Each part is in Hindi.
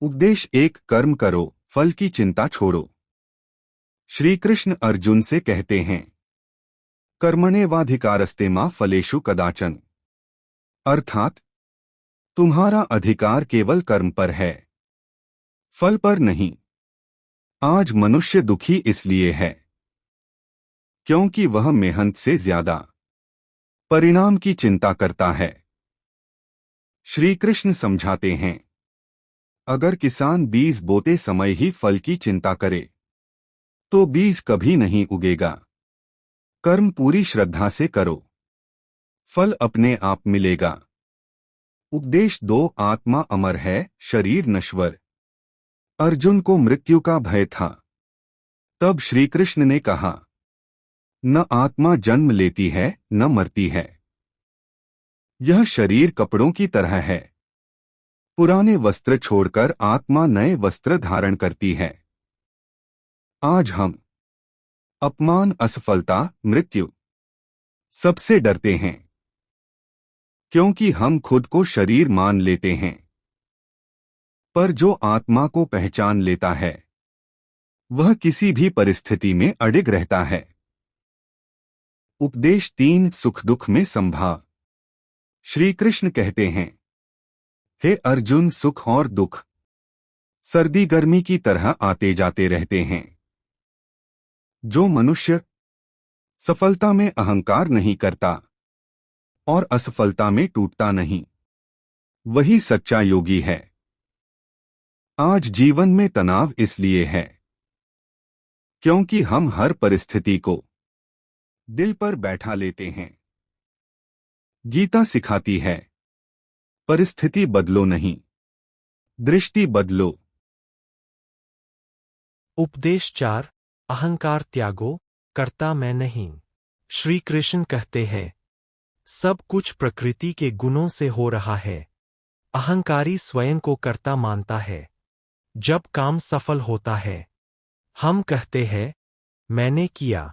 उपदेश एक, कर्म करो, फल की चिंता छोड़ो। श्री कृष्ण अर्जुन से कहते हैं, कर्मण्येवाधिकारस्ते मा फलेषु कदाचन, अर्थात तुम्हारा अधिकार केवल कर्म पर है, फल पर नहीं। आज मनुष्य दुखी इसलिए है क्योंकि वह मेहनत से ज्यादा परिणाम की चिंता करता है। श्री कृष्ण समझाते हैं, अगर किसान बीज बोते समय ही फल की चिंता करे तो बीज कभी नहीं उगेगा। कर्म पूरी श्रद्धा से करो, फल अपने आप मिलेगा। उपदेश 2, आत्मा अमर है, शरीर नश्वर। अर्जुन को मृत्यु का भय था। तब श्री कृष्ण ने कहा, न आत्मा जन्म लेती है न मरती है। यह शरीर कपड़ों की तरह है। पुराने वस्त्र छोड़कर आत्मा नए वस्त्र धारण करती है। आज हम अपमान, असफलता, मृत्यु सबसे डरते हैं क्योंकि हम खुद को शरीर मान लेते हैं। पर जो आत्मा को पहचान लेता है वह किसी भी परिस्थिति में अडिग रहता है। उपदेश 3, सुख दुख में संभाव। श्री कृष्ण कहते हैं, हे अर्जुन, सुख और दुख सर्दी गर्मी की तरह आते जाते रहते हैं। जो मनुष्य सफलता में अहंकार नहीं करता और असफलता में टूटता नहीं, वही सच्चा योगी है। आज जीवन में तनाव इसलिए है क्योंकि हम हर परिस्थिति को दिल पर बैठा लेते हैं। गीता सिखाती है, परिस्थिति बदलो नहीं, दृष्टि बदलो। उपदेश 4, अहंकार त्यागो, कर्ता मैं नहीं। श्री कृष्ण कहते हैं, सब कुछ प्रकृति के गुणों से हो रहा है। अहंकारी स्वयं को कर्ता मानता है। जब काम सफल होता है हम कहते हैं, मैंने किया।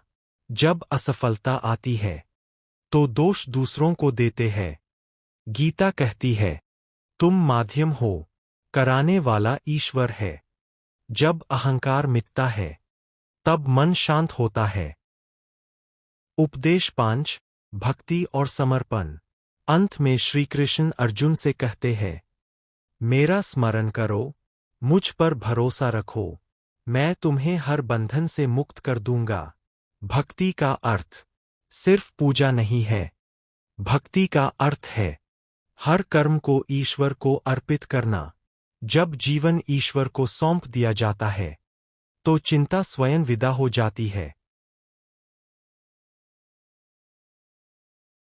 जब असफलता आती है तो दोष दूसरों को देते हैं। गीता कहती है, तुम माध्यम हो, कराने वाला ईश्वर है। जब अहंकार मिटता है तब मन शांत होता है। उपदेश 5, भक्ति और समर्पण। अंत में श्री कृष्ण अर्जुन से कहते हैं, मेरा स्मरण करो, मुझ पर भरोसा रखो, मैं तुम्हें हर बंधन से मुक्त कर दूंगा। भक्ति का अर्थ सिर्फ पूजा नहीं है। भक्ति का अर्थ है हर कर्म को ईश्वर को अर्पित करना। जब जीवन ईश्वर को सौंप दिया जाता है तो चिंता स्वयं विदा हो जाती है।